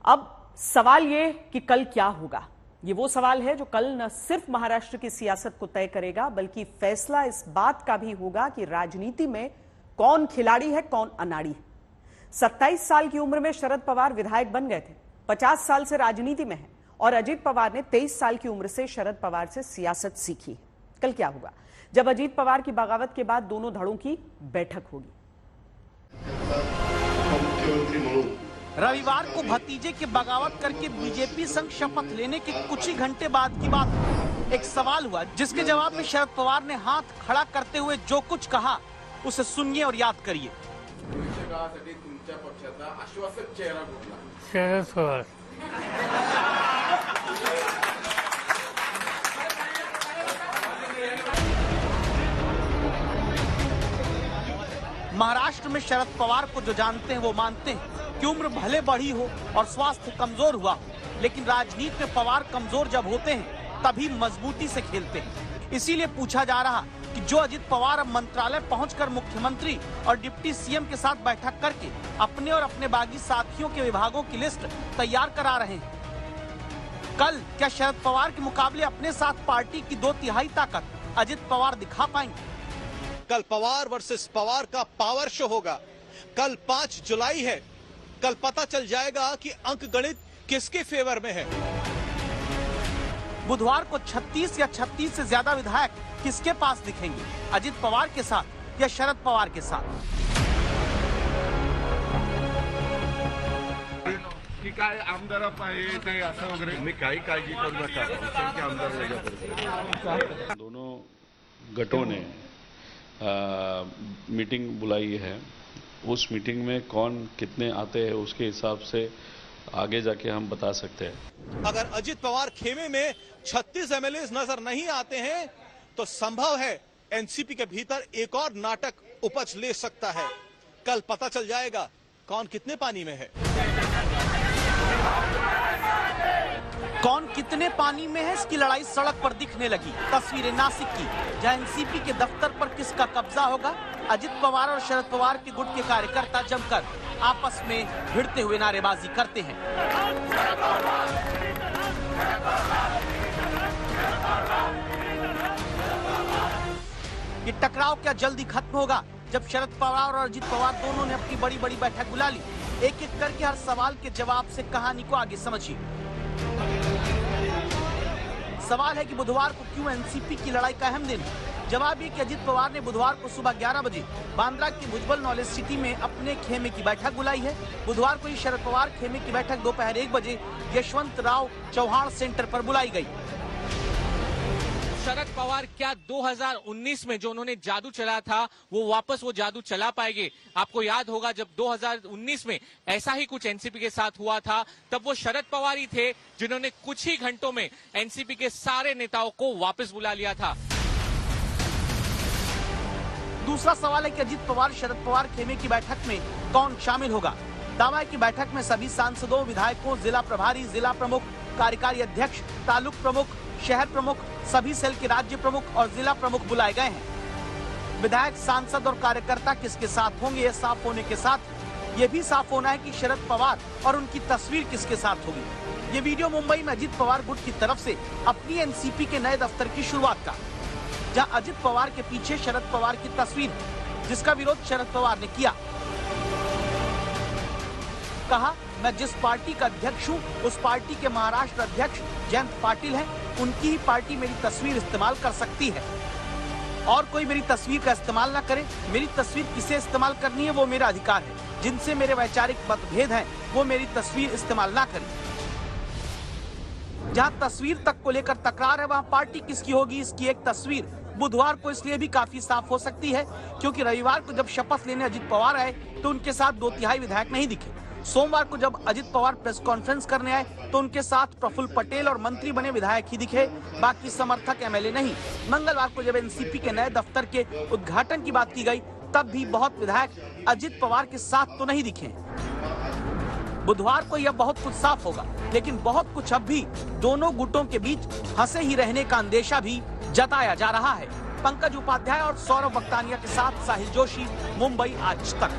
अब सवाल ये कि कल क्या होगा, ये वो सवाल है जो कल न सिर्फ महाराष्ट्र की सियासत को तय करेगा बल्कि फैसला इस बात का भी होगा कि राजनीति में कौन खिलाड़ी है, कौन अनाड़ी है। 27 साल की उम्र में शरद पवार विधायक बन गए थे, 50 साल से राजनीति में है और अजीत पवार ने 23 साल की उम्र से शरद पवार से सियासत सीखी है। कल क्या होगा जब अजीत पवार की बगावत के बाद दोनों धड़ों की बैठक होगी। रविवार को भतीजे की बगावत करके बीजेपी संग शपथ लेने के कुछ ही घंटे बाद की बात। एक सवाल हुआ जिसके जवाब में शरद पवार ने हाथ खड़ा करते हुए जो कुछ कहा उसे सुनिए और याद करिए। शरद पवार। महाराष्ट्र में शरद पवार को जो जानते हैं वो मानते हैं कि उम्र भले बढ़ी हो और स्वास्थ्य कमजोर हुआ हो, लेकिन राजनीति में पवार कमजोर जब होते हैं तभी मजबूती से खेलते हैं। इसीलिए पूछा जा रहा कि जो अजीत पवार अब मंत्रालय पहुंचकर मुख्यमंत्री और डिप्टी सीएम के साथ बैठक करके अपने और अपने बागी साथियों के विभागों की लिस्ट तैयार करा रहे हैं, कल क्या शरद पवार के मुकाबले अपने साथ पार्टी की 2/3 ताकत अजीत पवार दिखा पाएंगे? कल पवार वर्सेस पवार का पावर शो होगा। कल 5 जुलाई है। कल पता चल जाएगा कि अंक गणित किसके फेवर में है। बुधवार को 36 या 36 से ज्यादा विधायक किसके पास दिखेंगे, अजीत पवार के साथ या शरद पवार के साथ? की काय आमदार पाहिजे ते असं वगैरे मी काही काळजी करू नका, आमदार दोनों गठों ने मीटिंग बुलाई है। उस मीटिंग में कौन कितने आते हैं उसके हिसाब से आगे जाके हम बता सकते हैं। अगर अजीत पवार खेमे में 36 एमएलए नजर नहीं आते हैं तो संभव है एनसीपी के भीतर एक और नाटक उपज ले सकता है। कल पता चल जाएगा कौन कितने पानी में है। कौन कितने पानी में है इसकी लड़ाई सड़क पर दिखने लगी। तस्वीरें नासिक की, जहां एनसीपी के दफ्तर पर किसका कब्जा होगा। अजीत पवार और शरद पवार के गुट के कार्यकर्ता जमकर आपस में भिड़ते हुए नारेबाजी करते हैं। ये टकराव क्या जल्दी खत्म होगा? जब शरद पवार और अजीत पवार दोनों ने अपनी बड़ी बड़ी बैठक बुला ली, एक एक करके हर सवाल के जवाब से कहानी को आगे समझिए। सवाल है कि बुधवार को क्यों एनसीपी की लड़ाई का अहम दिन? जवाब ये कि अजीत पवार ने बुधवार को सुबह 11 बजे बांद्रा की भुजबल नॉलेज सिटी में अपने खेमे की बैठक बुलाई है। बुधवार को ही शरद पवार खेमे की बैठक दोपहर 1 बजे यशवंतराव चौहान सेंटर पर बुलाई गई। शरद पवार क्या 2019 में जो उन्होंने जादू चला था वो वापस वो जादू चला पाएंगे? आपको याद होगा जब 2019 में ऐसा ही कुछ एनसीपी के साथ हुआ था, तब वो शरद पवार ही थे जिन्होंने कुछ ही घंटों में एनसीपी के सारे नेताओं को वापस बुला लिया था। दूसरा सवाल है कि अजीत पवार शरद पवार खेमे की बैठक में कौन शामिल होगा? दावा है कि बैठक में सभी सांसदों, विधायकों, जिला प्रभारी, जिला प्रमुख, कार्यकारी अध्यक्ष, तालुक प्रमुख, शहर प्रमुख, सभी सेल के राज्य प्रमुख और जिला प्रमुख बुलाए गए हैं। विधायक, सांसद और कार्यकर्ता किसके साथ होंगे, ये साफ होने के साथ ये भी साफ होना है कि शरद पवार और उनकी तस्वीर किसके साथ होगी। ये वीडियो मुंबई में अजीत पवार गुट की तरफ से अपनी एनसीपी के नए दफ्तर की शुरुआत का, जहां अजीत पवार के पीछे शरद पवार की तस्वीर, जिसका विरोध शरद पवार ने किया। कहा, मैं जिस पार्टी का अध्यक्ष हूं उस पार्टी के महाराष्ट्र अध्यक्ष जयंत पाटिल हैं, उनकी ही पार्टी मेरी तस्वीर इस्तेमाल कर सकती है और कोई मेरी तस्वीर का इस्तेमाल ना करे। मेरी तस्वीर किसे इस्तेमाल करनी है वो मेरा अधिकार है। जिनसे मेरे वैचारिक मतभेद हैं वो मेरी तस्वीर इस्तेमाल ना करें। जहां तस्वीर तक को लेकर तकरार है वहां पार्टी किसकी होगी इसकी एक तस्वीर बुधवार को इसलिए भी काफी साफ हो सकती है क्योंकि रविवार को जब शपथ लेने अजीत पवार आए तो उनके साथ 2/3 विधायक नहीं दिखे। सोमवार को जब अजीत पवार प्रेस कॉन्फ्रेंस करने आए तो उनके साथ प्रफुल्ल पटेल और मंत्री बने विधायक ही दिखे, बाकी समर्थक एमएलए नहीं। मंगलवार को जब एनसीपी के नए दफ्तर के उद्घाटन की बात की गई तब भी बहुत विधायक अजीत पवार के साथ तो नहीं दिखे। बुधवार को यह बहुत कुछ साफ होगा, लेकिन बहुत कुछ अब भी दोनों गुटों के बीच हंसे ही रहने का अंदेशा भी जताया जा रहा है। पंकज उपाध्याय और सौरभ वक्तानिया के साथ साहिल जोशी, मुंबई आज तक।